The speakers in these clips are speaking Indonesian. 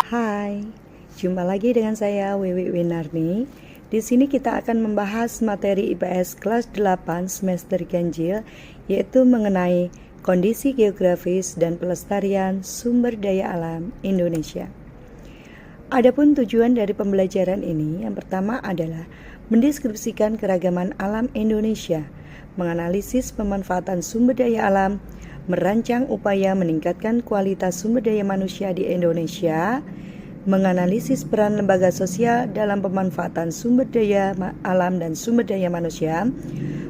Hai, jumpa lagi dengan saya Wiwi Winarni. Di sini kita akan membahas materi IPS kelas 8 semester ganjil, yaitu mengenai kondisi geografis dan pelestarian sumber daya alam Indonesia. Adapun tujuan dari pembelajaran ini, yang pertama adalah mendeskripsikan keragaman alam Indonesia, menganalisis pemanfaatan sumber daya alam, merancang upaya meningkatkan kualitas sumber daya manusia di Indonesia, menganalisis peran lembaga sosial dalam pemanfaatan sumber daya alam dan sumber daya manusia,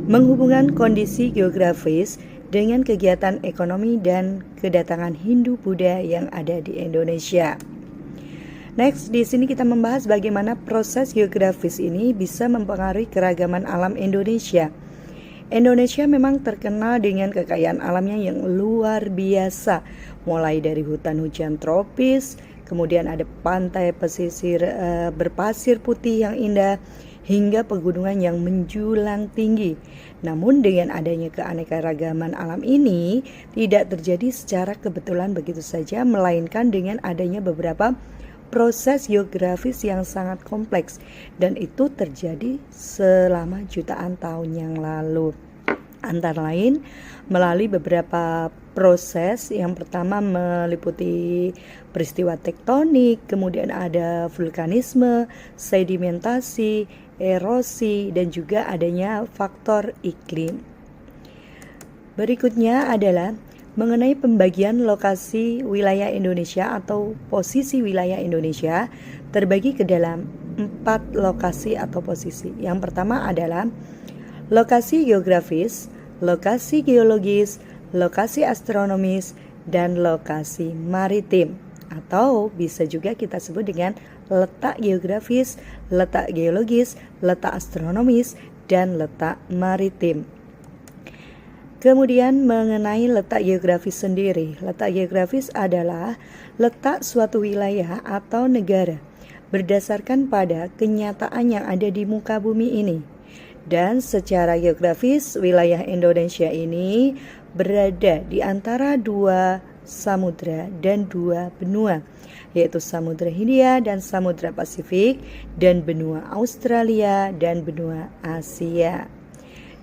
menghubungkan kondisi geografis dengan kegiatan ekonomi dan kedatangan Hindu-Buddha yang ada di Indonesia. Next, di sini kita membahas bagaimana proses geografis ini bisa mempengaruhi keragaman alam Indonesia. Indonesia memang terkenal dengan kekayaan alamnya yang luar biasa, mulai dari hutan hujan tropis, kemudian ada pantai pesisir berpasir putih yang indah, hingga pegunungan yang menjulang tinggi. Namun dengan adanya keanekaragaman alam ini tidak terjadi secara kebetulan begitu saja, melainkan dengan adanya beberapa proses geografis yang sangat kompleks, dan itu terjadi selama jutaan tahun yang lalu. Antara lain melalui beberapa proses. Yang pertama meliputi peristiwa tektonik, kemudian ada vulkanisme, sedimentasi, erosi, dan juga adanya faktor iklim. Berikutnya adalah mengenai pembagian lokasi wilayah Indonesia atau posisi wilayah Indonesia terbagi ke dalam 4 lokasi atau posisi. Yang pertama adalah lokasi geografis, lokasi geologis, lokasi astronomis, dan lokasi maritim, atau bisa juga kita sebut dengan letak geografis, letak geologis, letak astronomis, dan letak maritim. Kemudian mengenai letak geografis sendiri, letak geografis adalah letak suatu wilayah atau negara berdasarkan pada kenyataan yang ada di muka bumi ini. Dan secara geografis, wilayah Indonesia ini berada di antara 2 samudra dan 2 benua, yaitu Samudra Hindia dan Samudra Pasifik, dan benua Australia dan benua Asia.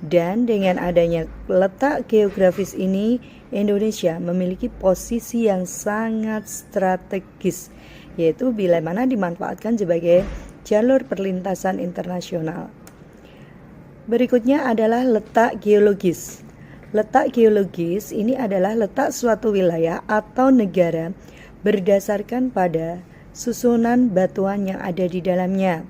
Dan dengan adanya letak geografis ini, Indonesia memiliki posisi yang sangat strategis, yaitu bila mana dimanfaatkan sebagai jalur perlintasan internasional. Berikutnya adalah letak geologis. Letak geologis ini adalah letak suatu wilayah atau negara berdasarkan pada susunan batuan yang ada di dalamnya.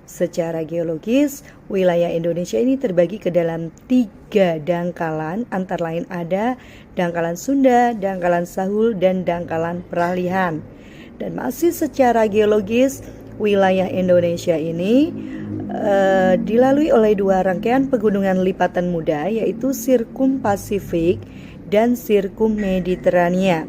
Secara geologis, wilayah Indonesia ini terbagi ke dalam 3 dangkalan, antara lain ada dangkalan Sunda, dangkalan Sahul, dan dangkalan Peralihan. Dan masih secara geologis, wilayah Indonesia ini dilalui oleh 2 rangkaian pegunungan lipatan muda, yaitu Sirkum Pasifik dan Sirkum Mediterania.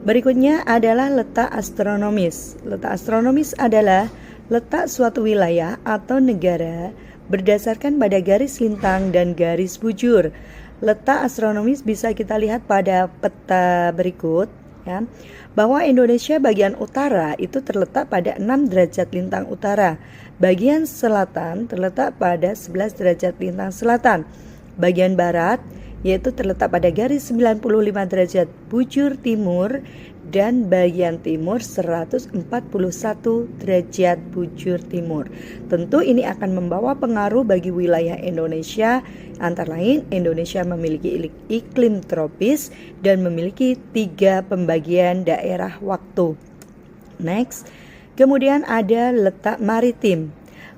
Berikutnya adalah letak astronomis. Letak astronomis adalah letak suatu wilayah atau negara berdasarkan pada garis lintang dan garis bujur. Letak astronomis bisa kita lihat pada peta berikut, ya, bahwa Indonesia bagian utara itu terletak pada 6 derajat lintang utara, bagian selatan terletak pada 11 derajat lintang selatan, bagian barat yaitu terletak pada garis 95 derajat bujur timur, dan bagian timur 141 derajat bujur timur. Tentu ini akan membawa pengaruh bagi wilayah Indonesia. Antara lain, Indonesia memiliki iklim tropis dan memiliki 3 pembagian daerah waktu. Next, kemudian ada letak maritim.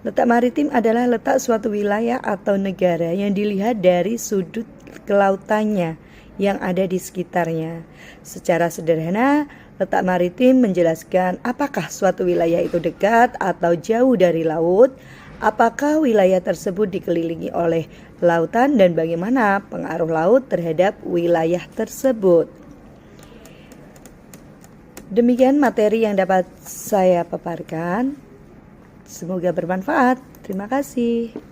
Letak maritim adalah letak suatu wilayah atau negara yang dilihat dari sudut kelautannya yang ada di sekitarnya. Secara sederhana, letak maritim menjelaskan apakah suatu wilayah itu dekat atau jauh dari laut, apakah wilayah tersebut dikelilingi oleh lautan, dan bagaimana pengaruh laut terhadap wilayah tersebut. Demikian materi yang dapat saya paparkan. Semoga bermanfaat. Terima kasih.